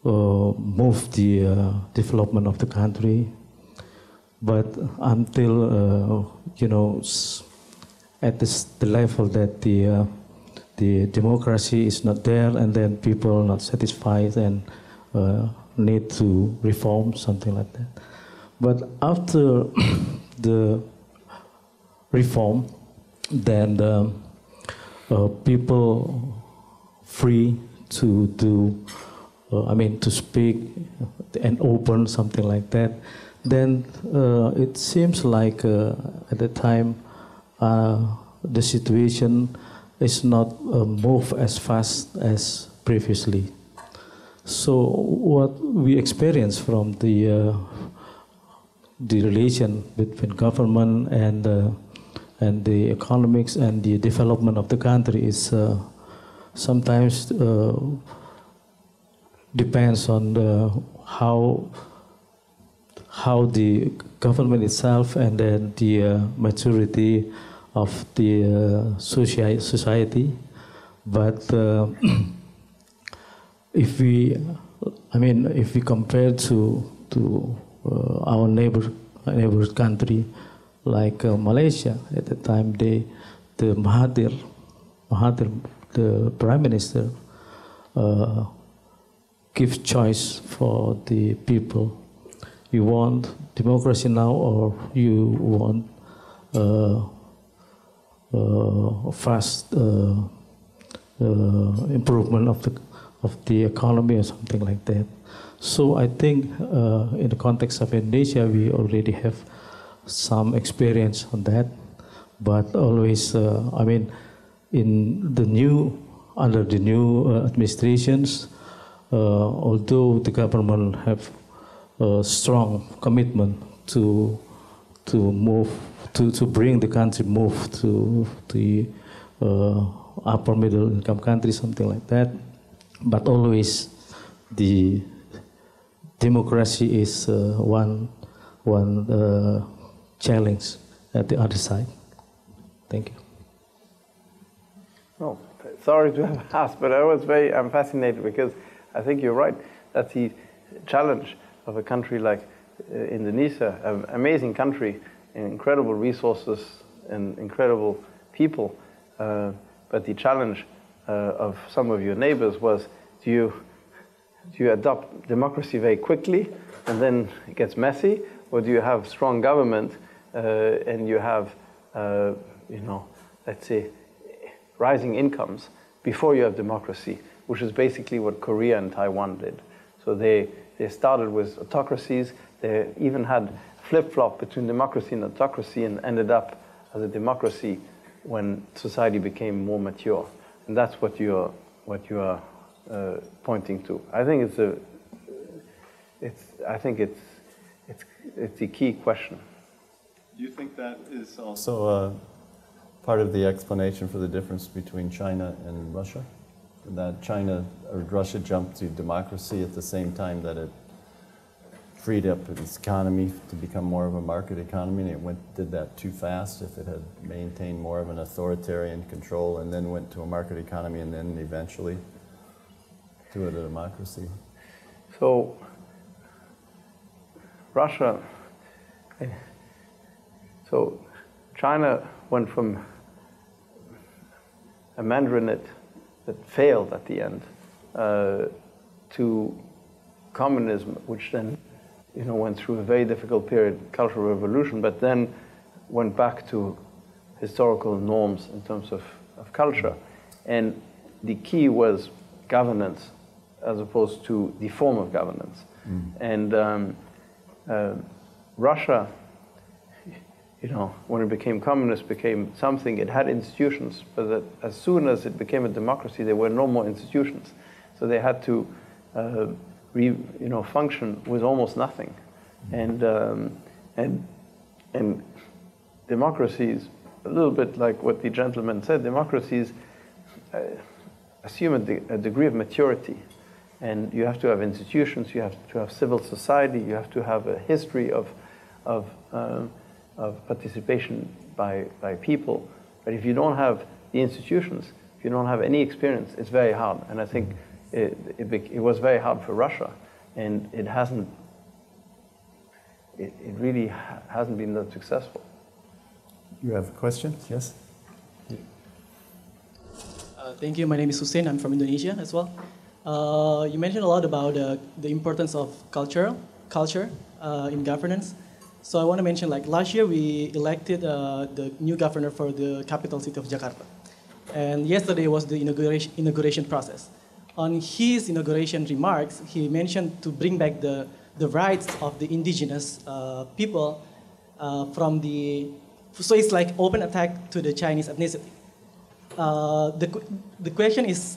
move the development of the country. But until at the level that the democracy is not there, and then people are not satisfied and need to reform, something like that. But after the reform, then people free to do, to speak and open, something like that. Then it seems like at the time the situation is not moved as fast as previously. So what we experience from the relation between government and the economics and the development of the country is sometimes depends on how the government itself and then the maturity of the society. But if we compare to our neighbor country like Malaysia, at the time the Mahathir, the Prime Minister, gives choice for the people. You want democracy now, or you want fast improvement of the economy or something like that. So I think in the context of Indonesia, we already have some experience on that, but always, under the new administrations, although the government have a strong commitment to bring the country move to the upper middle income country, something like that, but always the democracy is one challenge at the other side. Thank you. No, sorry to have asked, but I'm fascinated because I think you're right. That's the challenge of a country like Indonesia, an amazing country, incredible resources and incredible people. But the challenge of some of your neighbors was, do you adopt democracy very quickly and then it gets messy, or do you have strong government and you have, let's say, rising incomes before you have democracy, which is basically what Korea and Taiwan did. So they started with autocracies. They even had flip-flop between democracy and autocracy and ended up as a democracy when society became more mature. And that's what you are pointing to. I think it's the key question. Do you think that is also part of the explanation for the difference between China and Russia? That Russia jumped to democracy at the same time that it freed up its economy to become more of a market economy, and it did that too fast. If it had maintained more of an authoritarian control and then went to a market economy and then eventually to a democracy. So China went from a mandarinate that failed at the end to communism, which then went through a very difficult period, cultural revolution, but then went back to historical norms in terms of culture. And the key was governance as opposed to the form of governance. And Russia, when it became communist, became something. It had institutions, but that as soon as it became a democracy, there were no more institutions. So they had to function with almost nothing. And democracies, a little bit like what the gentleman said, democracies assume a degree of maturity. And you have to have institutions, you have to have civil society, you have to have a history of participation by people. But if you don't have the institutions, if you don't have any experience, it's very hard. And I think it was very hard for Russia, and it really hasn't been that successful. You have a question? Yes? Thank you. My name is Hussein. I'm from Indonesia as well. You mentioned a lot about the importance of culture in governance. So I want to mention, like last year, we elected the new governor for the capital city of Jakarta. And yesterday was the inauguration process. On his inauguration remarks, he mentioned to bring back the rights of the indigenous people from the... So it's like open attack to the Chinese ethnicity. The question is,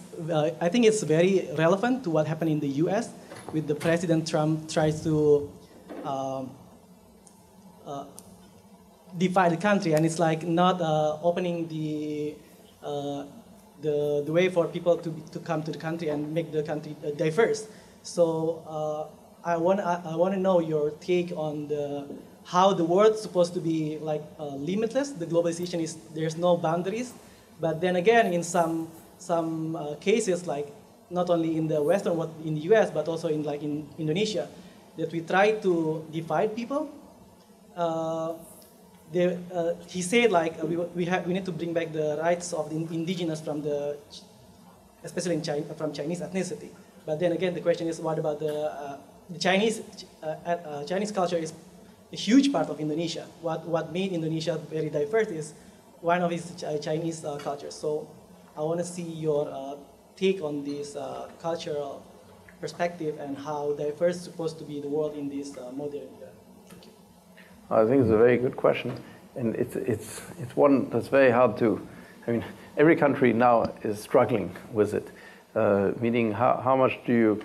I think it's very relevant to what happened in the US with the President Trump tries to divide the country, and it's like not opening the way for people to come to the country and make the country diverse. So I want to know your take on how the world's supposed to be like limitless. The globalization is there's no boundaries. But then again, in some cases, like not only in the Western, in the US, but also in like in Indonesia, that we try to divide people. He said like we need to bring back the rights of the indigenous from especially in China, from Chinese ethnicity. But then again, the question is, what about the Chinese culture is a huge part of Indonesia. What made Indonesia very diverse is one of its Chinese cultures. So I want to see your take on this cultural perspective and how diverse is supposed to be the world in this modern era. Thank you. I think it's a very good question, and it's one that's very hard to. I mean, every country now is struggling with it, meaning how much do you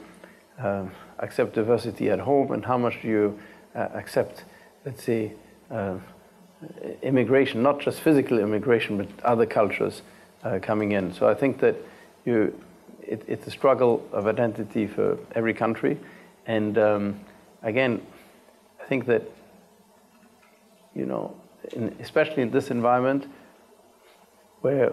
accept diversity at home, and how much do you accept, let's say, immigration, not just physical immigration, but other cultures coming in. So I think that it's a struggle of identity for every country. And again, I think that, especially in this environment, where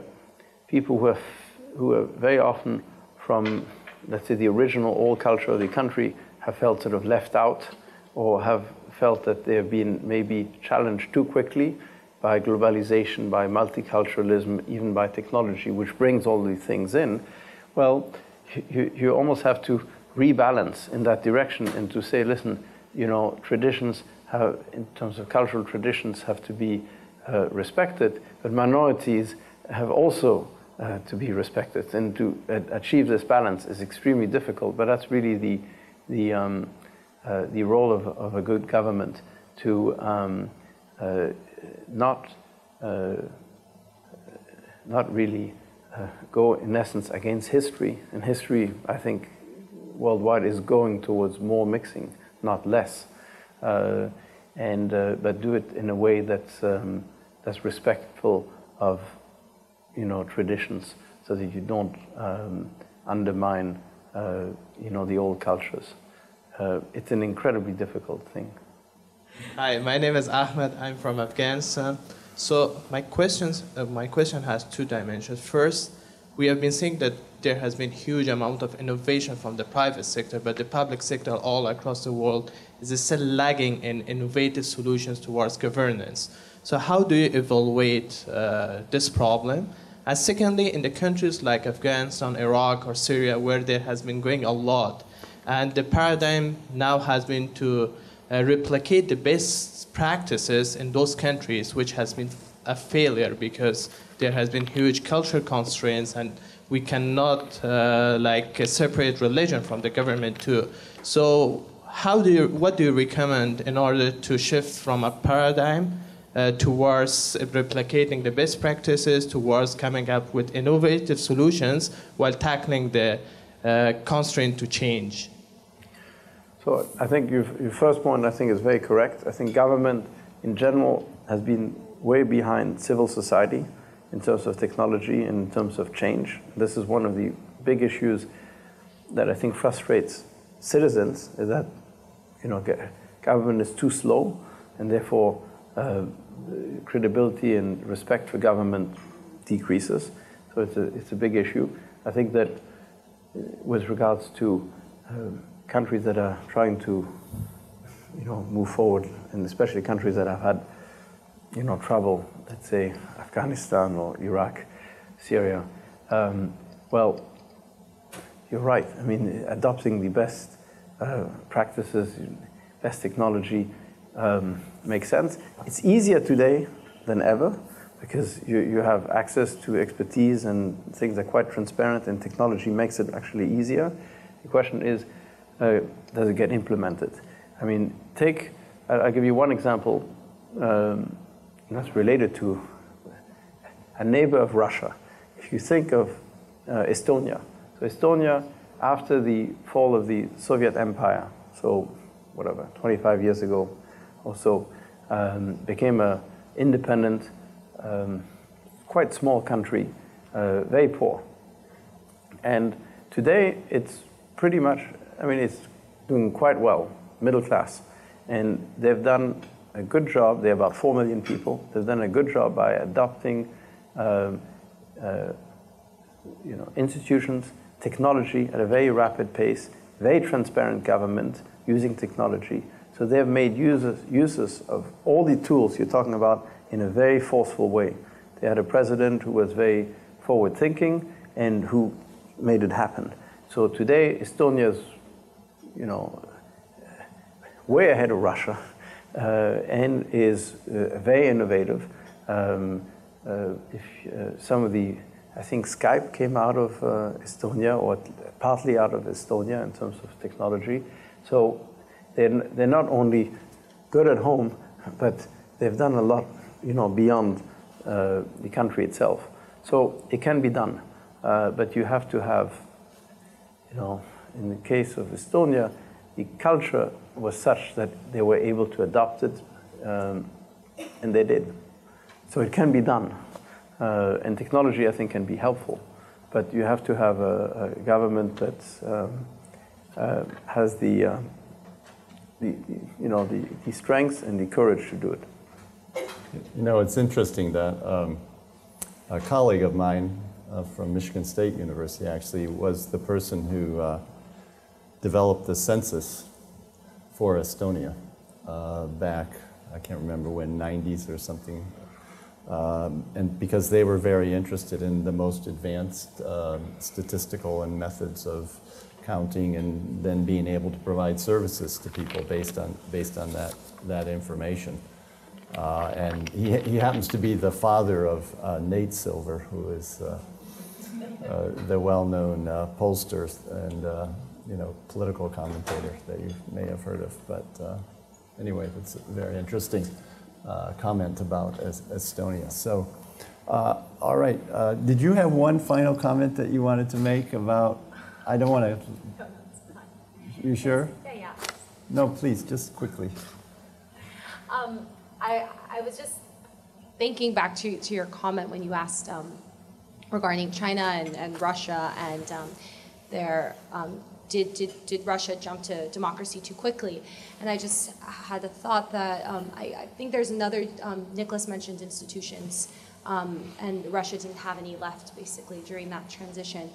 people who are very often from, let's say, the original old culture of the country have felt sort of left out, or have felt that they have been maybe challenged too quickly by globalization, by multiculturalism, even by technology, which brings all these things in. Well, you almost have to rebalance in that direction and to say, listen, traditions have, in terms of cultural traditions, have to be respected, but minorities have also to be respected. And to achieve this balance is extremely difficult, but that's really the role of a good government, to not really go, in essence, against history. And history, I think, worldwide is going towards more mixing, not less. But do it in a way that's respectful of, traditions, so that you don't undermine, the old cultures. It's an incredibly difficult thing. Hi, my name is Ahmed. I'm from Afghanistan. So my question has two dimensions. First, we have been seeing that there has been huge amount of innovation from the private sector, but the public sector all across the world is still lagging in innovative solutions towards governance. So how do you evaluate this problem? And secondly, in the countries like Afghanistan, Iraq, or Syria, where there has been going a lot, and the paradigm now has been to replicate the best practices in those countries, which has been a failure because there has been huge cultural constraints, and we cannot separate religion from the government too. So what do you recommend in order to shift from a paradigm towards replicating the best practices, towards coming up with innovative solutions while tackling the constraint to change? So I think your first point, I think, is very correct. I think government in general has been way behind civil society in terms of technology and in terms of change. This is one of the big issues that I think frustrates citizens, is that government is too slow, and therefore credibility and respect for government decreases. So it's a big issue. I think that with regards to countries that are trying to, move forward, and especially countries that have had, trouble, let's say Afghanistan or Iraq, Syria. Well, you're right. I mean, adopting the best practices, best technology makes sense. It's easier today than ever because you have access to expertise and things are quite transparent, and technology makes it actually easier. The question is, does it get implemented? I mean, I'll give you one example that's related to a neighbor of Russia. If you think of Estonia. So Estonia, after the fall of the Soviet Empire, so whatever, 25 years ago or so, became an independent, quite small country, very poor. And today it's pretty much, it's doing quite well, middle class. And they've done a good job. They're about 4 million people. They've done a good job by adopting institutions, technology at a very rapid pace, very transparent government using technology. So they've made uses of all the tools you're talking about in a very forceful way. They had a president who was very forward-thinking and who made it happen. So today, Estonia's, way ahead of Russia and is very innovative. I think Skype came out of Estonia, or partly out of Estonia in terms of technology. So they're not only good at home, but they've done a lot, beyond the country itself. So it can be done, but you have to have, in the case of Estonia, the culture was such that they were able to adopt it, and they did. So it can be done. And technology, I think, can be helpful, but you have to have a government that has the strength and the courage to do it. It's interesting that a colleague of mine from Michigan State University actually was the person who developed the census for Estonia back, I can't remember when, 90s or something. And because they were very interested in the most advanced statistical and methods of counting, and then being able to provide services to people based on that information. And he happens to be the father of Nate Silver, who is the well-known pollster and political commentator that you may have heard of. But anyway, it's a very interesting comment about Estonia. So, all right. Did you have one final comment that you wanted to make about? I don't want to. You sure? Yeah. No, please, just quickly. I was just thinking back to your comment when you asked regarding China and Russia and did Russia jump to democracy too quickly? And I just had a thought that I think there's another, Nicolas mentioned institutions, and Russia didn't have any left basically during that transition.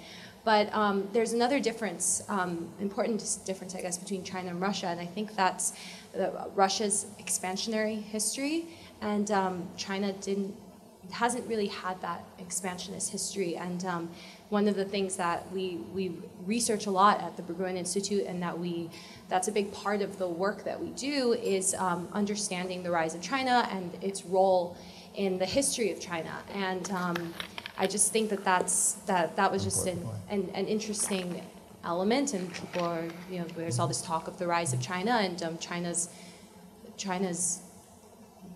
But there's another difference, important difference, I guess, between China and Russia, and I think that's Russia's expansionary history, and China hasn't really had that expansionist history. And one of the things that we research a lot at the Berggruen Institute, and that's a big part of the work that we do, is understanding the rise of China and its role in the history of China. And I just think that was just an interesting element, and people are, there's all this talk of the rise of China and China's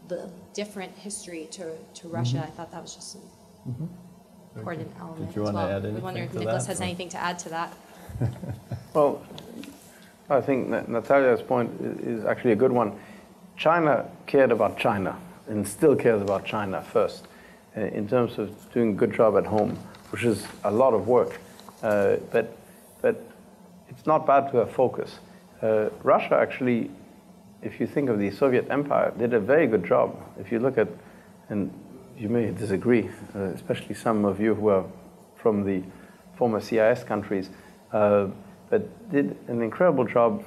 the different history to Russia. I thought that was just an important element. Did you want to add anything? I wonder if to Nicolas that, has anything to add to that. Well, I think that Natalia's point is actually a good one. China cared about China and still cares about China first in terms of doing a good job at home, which is a lot of work. But it's not bad to have focus. Russia actually, if you think of the Soviet Empire, did a very good job. If you look at, and you may disagree, especially some of you who are from the former CIS countries, but did an incredible job,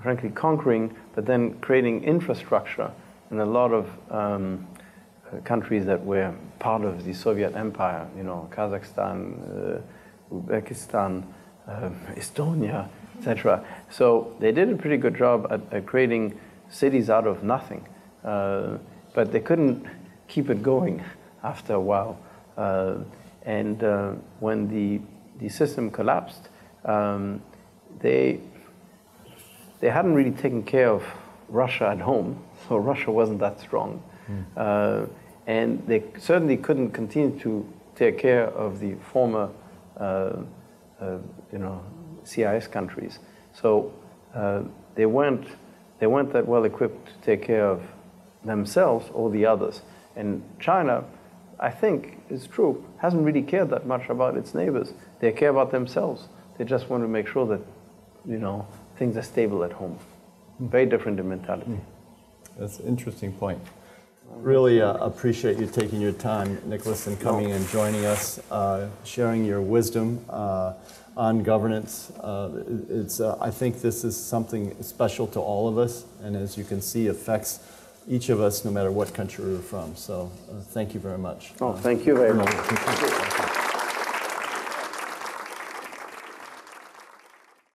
frankly, conquering, but then creating infrastructure in a lot of countries that were part of the Soviet Empire, you know, Kazakhstan, Uzbekistan, Estonia, etc. So they did a pretty good job at creating cities out of nothing, but they couldn't keep it going after a while. And when the system collapsed, they hadn't really taken care of Russia at home, so Russia wasn't that strong. And they certainly couldn't continue to take care of the former CIS countries. So they weren't that well equipped to take care of themselves or the others. And China, I think it's true, hasn't really cared that much about its neighbors. They care about themselves. They just want to make sure that, you know, things are stable at home. Very different in mentality. That's an interesting point. Really appreciate you taking your time, Nicolas, and coming and joining us, sharing your wisdom on governance. I think this is something special to all of us, and as you can see, affects each of us no matter what country we're from. So thank you very much. Oh, thank you very much.